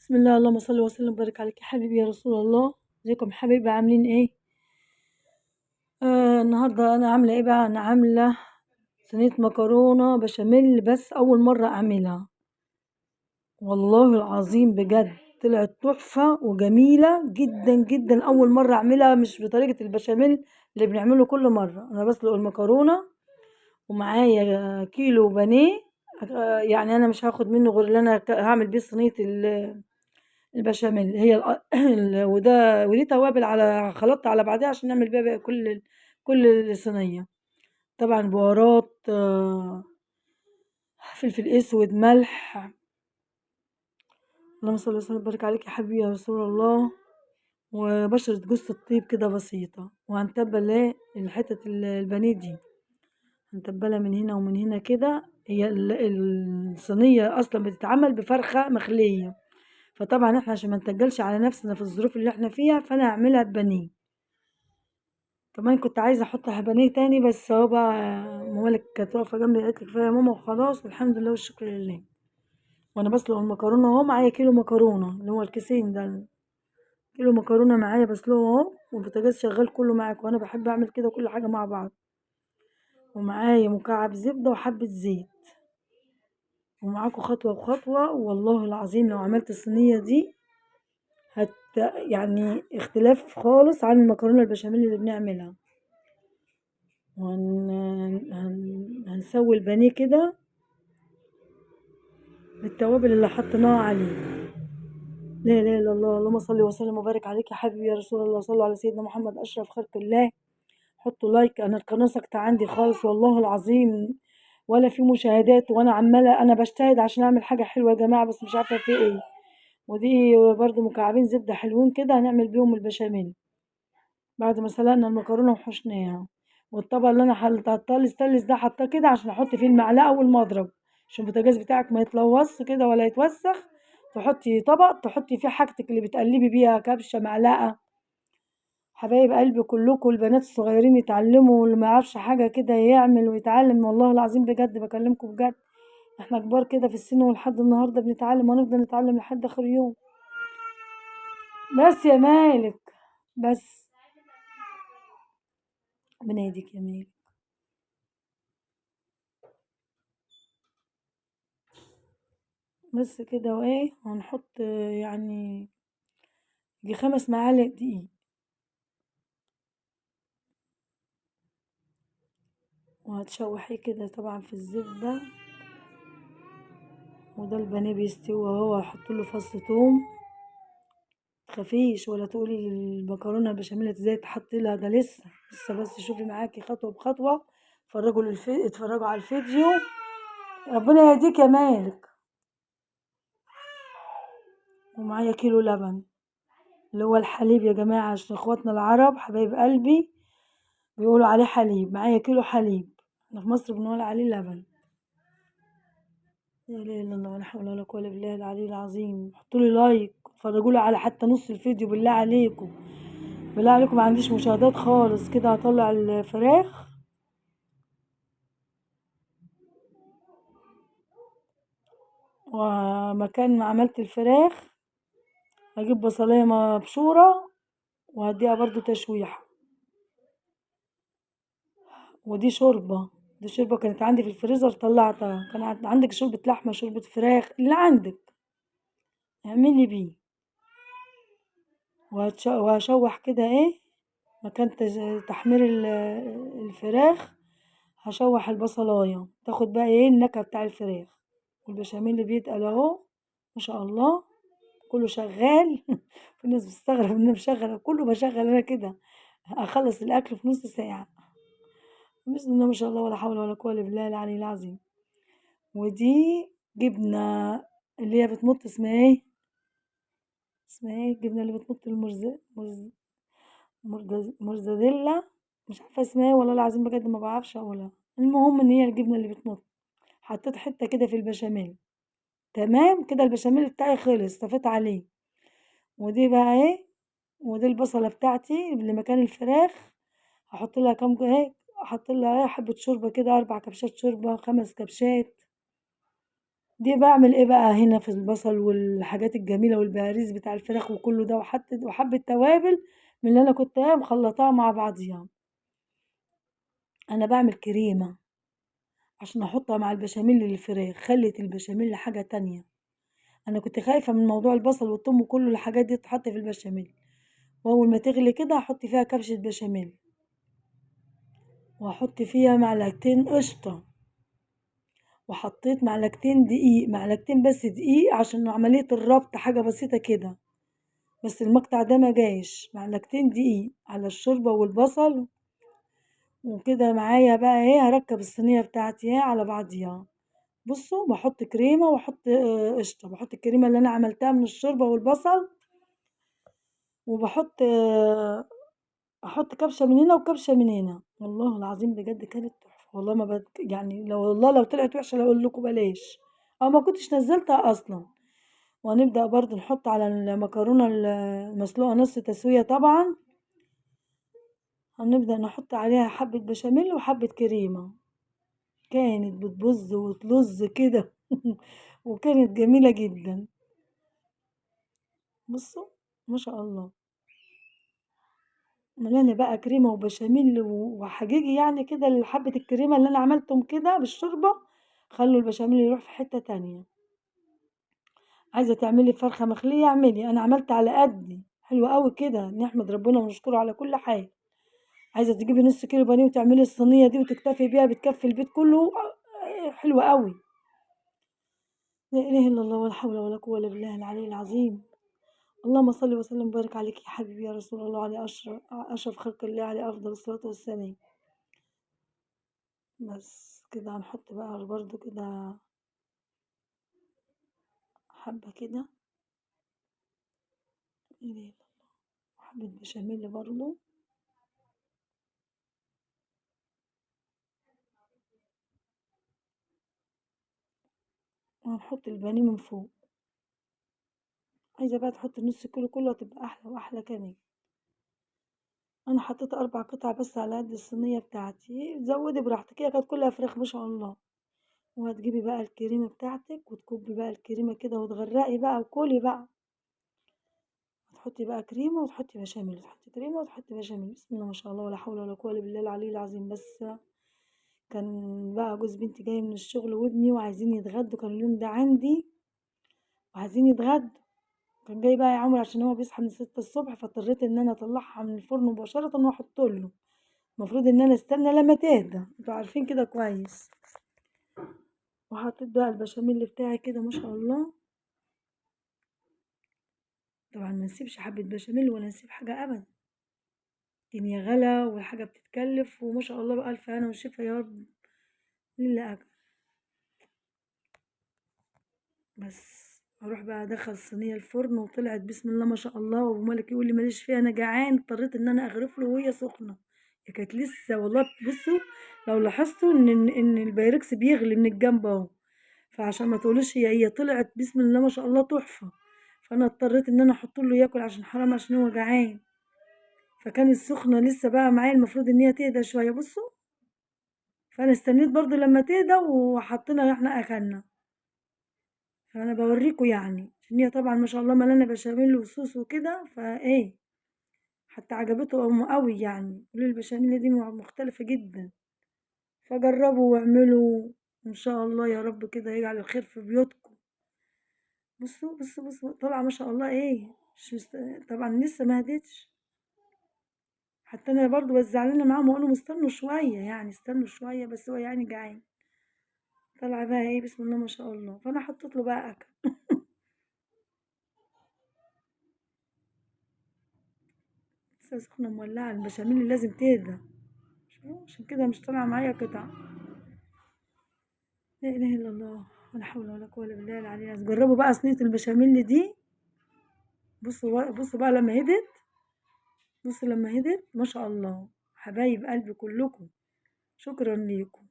بسم الله اللهم صل وسلم وبارك عليك يا حبيبي يا رسول الله. ازيكم يا حبايبي عاملين ايه؟ النهارده انا عامله ايه بقى؟ انا عامله صينيه مكرونه بشاميل، بس اول مره اعملها. والله العظيم بجد طلعت تحفه وجميله جدا جدا. اول مره اعملها مش بطريقه البشاميل اللي بنعمله كل مره. انا بسلق المكرونه ومعايا كيلو بانيه. يعني انا مش هاخد منه غير اللي انا هعمل بيه صينيه البشاميل. هي ودي توابل على خلطت على بعضها عشان نعمل بيها بقى كل الصينية. طبعا بهارات، فلفل اسود، ملح. اللهم صل وسلم وبارك عليك يا حبيبي يا رسول الله. وبشرة جوز الطيب كده بسيطة. وهنتبل ايه الحتة البانيه دي، هنتبلها من هنا ومن هنا كده. هي الصينية اصلا بتتعمل بفرخة مخلية، فطبعا احنا عشان ما نتجلش على نفسنا في الظروف اللي احنا فيها فانا هعملها ببانيه. كمان كنت عايزة احط بانيه تاني، بس هو بقى مامالك كانت واقفة جنبي قالت لي كفاية يا ماما وخلاص، والحمد لله والشكر لله. وانا بسلق المكرونة اهو، معايا كيلو مكرونة اللي هو الكيسين ده. كيلو مكرونة معايا بسلقه اهو، والبوتاجاز شغال كله معاك، وانا بحب اعمل كده كل حاجة مع بعض. ومعايا مكعب زبدة وحبة زيت، ومعاكم خطوة بخطوة. والله العظيم لو عملت الصينية دي هت يعني اختلاف خالص عن المكرونة البشاميل اللي بنعملها. هنسوي البانيه كده بالتوابل اللي حطيناها عليه. لا اله الا الله، اللهم صل وسلم وبارك عليك يا حبيبي يا رسول الله. صلوا على سيدنا محمد اشرف خلق الله. حطوا لايك، انا القناه ساكته عندي خالص والله العظيم، ولا في مشاهدات، وانا عماله انا بجتهد عشان اعمل حاجه حلوه يا جماعه، بس مش عارفه في ايه. ودي برضو مكعبين زبده حلوين كده هنعمل بيهم البشاميل بعد ما سلقنا المكرونه وحشناها. والطبق اللي انا حطاه الستانلس ده حطاه كده عشان احط فيه المعلقه والمضرب، عشان البوتاجاز بتاعك ما يتلوث كده ولا يتوسخ. تحطي طبق تحطي فيه حاجتك اللي بتقلبي بيها، كبشه، معلقه. حبايب قلبي كلكم البنات الصغيرين يتعلموا، واللي ما يعرفش حاجه كده يعمل ويتعلم. والله العظيم بجد بكلمكم بجد، احنا كبار كده في السن ولحد النهارده بنتعلم، وهنفضل نتعلم لحد اخر يوم. بس يا مالك، بس بناديك يا مالك. بس كده، وايه هنحط يعني يجي 5 معالق دقيق. وهتشوحيه كده طبعا في الزبدة. وده البانيه بيستوي اهو، هحطله فص توم. تخافيش ولا تقولي المكرونة البشاميل ازاي تحط لها، ده لسه بس شوفي معاكي خطوة بخطوة. اتفرجوا على الفيديو. ربنا يهديك يا مالك. ومعايا كيلو لبن اللي هو الحليب يا جماعة، عشان اخواتنا العرب حبايب قلبي بيقولوا عليه حليب. معايا كيلو حليب، احنا في مصر بنقول عليه لبن. لا اله الا الله ولا حول ولا قوه الا بالله العلي العظيم. حطوا لي لايك، اتفرجوا لي على حتى نص الفيديو بالله عليكم. بالله عليكم، ما عنديش مشاهدات خالص. كده هطلع الفراخ. ومكان ما عملت الفراخ هجيب بصلايه مبشوره وهديها برضو تشويحه. ودي شوربه، دي شوربه كانت عندي في الفريزر طلعتها. كان عندك شوربه لحمه، شوربه فراخ، اللي عندك اعملي بيه. وهشوح كده ايه مكان تحمير الفراخ. هشوح البصلايه تاخد بقى ايه النكهه بتاع الفراخ. والبشاميل اللي بيتقل اهو ما شاء الله، كله شغال. في ناس بتستغرب ان انا بشغل، كله بشغل انا كده. اخلص الاكل في نص ساعه. بسم الله ما شاء الله ولا حول ولا قوه الا بالله العلي العظيم. ودي جبنه اللي هي بتمط، اسمها ايه الجبنه اللي بتمط؟ مرزاديلا. مش عارفه اسمها ايه والله العظيم بجد ما بعرفش اقولها. المهم ان هي الجبنه اللي بتمط. حطيت حته كده في البشاميل. تمام كده البشاميل بتاعي خلص، طفيت عليه. ودي بقى ايه، ودي البصله بتاعتي اللي مكان الفراخ. هحط لها كام ايه، احط لها حبه شوربه كده، 4 كبشات شوربه، 5 كبشات. دي باعمل ايه بقى هنا في البصل والحاجات الجميلة والبهاريز بتاع الفراخ وكله ده وحبة توابل من اللي انا كنت مخلطاها مع بعضيها. انا بعمل كريمة عشان احطها مع البشاميل للفراخ، خلت البشاميل حاجة تانية. انا كنت خايفة من موضوع البصل والثوم وكل الحاجات دي تتحط في البشاميل، واول ما تغلي كده احط فيها كبشة بشاميل، واحط فيها معلقتين قشطة، وحطيت معلقتين دقيق، معلقتين بس دقيق عشان عملية الربط حاجة بسيطة كده، بس المقطع ده ما جايش. معلقتين دقيق على الشوربة والبصل وكده معايا بقى هركب الصينية بتاعتي على بعضيها. بصوا بحط كريمة واحط قشطة، بحط الكريمة اللي انا عملتها من الشوربة والبصل، وبحط احط كبشة من هنا وكبشة من هنا. والله العظيم بجد كانت تحفة، والله ما يعني لو والله لو طلعت وحشة لو اقول لكم بلاش، او ما كنتش نزلتها اصلا. وهنبدأ برضو نحط على المكرونة المسلوقة نص تسوية طبعا، هنبدأ نحط عليها حبة بشاميل وحبة كريمة. كانت بتبظ وتلظ كده وكانت جميلة جدا. بصوا ما شاء الله، ملانة بقى كريمة وبشاميل وحجيجي يعني كده. حبة الكريمة اللي انا عملتهم كده بالشوربة خلوا البشاميل يروح في حتة تانية. عايزة تعملي فرخة مخلية اعملي، انا عملت على قدي حلوة قوي كده، نحمد ربنا ونشكره على كل حاجة. عايزة تجيبي نص كيلو بانيه وتعملي الصينية دي وتكتفي بيها بتكفي البيت كله، حلوة قوي. لا إله إلا الله ولا حول ولا قوة إلا بالله العلي العظيم. اللهم صل وسلم وبارك عليك يا حبيبي يا رسول الله، عليه أشرف خلق الله، عليه أفضل الصلاة والسلام. بس كده هنحط بقى برضو كده حبة كده، إيه ده؟ حبة بشاميل برضو، وهنحط البانيه من فوق. عايزة بقى تحط نص كيلو كله هتبقى أحلى وأحلى كمان. أنا حطيت 4 قطع بس على قد الصينية بتاعتي، زودي براحتك، هي كانت كلها فراخ ما شاء الله. وهتجيبي بقى الكريمة بتاعتك وتكبي بقى الكريمة كده وتغرقي بقى وكلي بقى. وتحطي بقى كريمة وتحطي بشاميل، وتحطي كريمة وتحطي بشاميل، بسم الله ما شاء الله ولا حول ولا قوة إلا بالله العلي العظيم. بس كان بقى جوز بنتي جاي من الشغل وابني وعايزين يتغدوا، كان اليوم ده عندي وعايزين يتغدوا. كان جاي بقى يا عمر عشان هو بيصحى من 6 الصبح، فاضطريت ان انا اطلعها من الفرن مباشرة واحط له. المفروض ان انا استنى لما تهدى، انتوا عارفين كده كويس. وحطيت بقى البشاميل بتاعي كده ما شاء الله. طبعا ما نسيبش حبة بشاميل ولا نسيب حاجة ابدا، الدنيا غلا والحاجة بتتكلف، وما شاء الله بقى ألف هنا وشفا يا رب للي أكل. بس أروح بقى أدخل الصينية الفرن وطلعت بسم الله ما شاء الله، وأبو مالك يقول لي ماليش فيها أنا جعان، اضطريت إن أنا أغرف له وهي سخنة. هي كانت لسه والله. بصوا لو لاحظتوا إن البايركس بيغلي من الجنب أهو، فعشان ما تقولوش هي طلعت بسم الله ما شاء الله تحفة. فأنا اضطريت إن أنا أحط له ياكل عشان حرام، عشان هو جعان. فكانت السخنة لسه بقى معايا، المفروض إن هي تهدى شوية. بصوا، فانا استنيت برضو لما تهدى وحطينا احنا اكلنا. فانا بوريكم يعني، عشان هي طبعا ما شاء الله ملانه بشاميل وصوص وكده فايه. حتى عجبته ام قوي يعني، قولوا البشاميل دي مختلفه جدا. فجربوا واعملوا ان شاء الله يا رب كده يجعل الخير في بيوتكم. بصوا بصوا بصوا طالعه ما شاء الله مش طبعا لسه ما هديتش. حتى انا برضو بس زعلانه معاهم واقول لهم استنوا شويه، يعني استنوا شويه، بس هو يعني جعان. طلع بقى بسم الله ما شاء الله، فانا حطيت له بقى اكل. لسه سخنة مولعة، البشاميل لازم تهدى، عشان كده مش طالعة معايا قطع. لا إله إلا الله ولا حول ولا قوة إلا بالله العلي العظيم. جربوا بقى صينية البشاميل دي. بصوا بقى لما هدت، بصوا لما هدت ما شاء الله. حبايب قلبي كلكم، شكرا ليكم.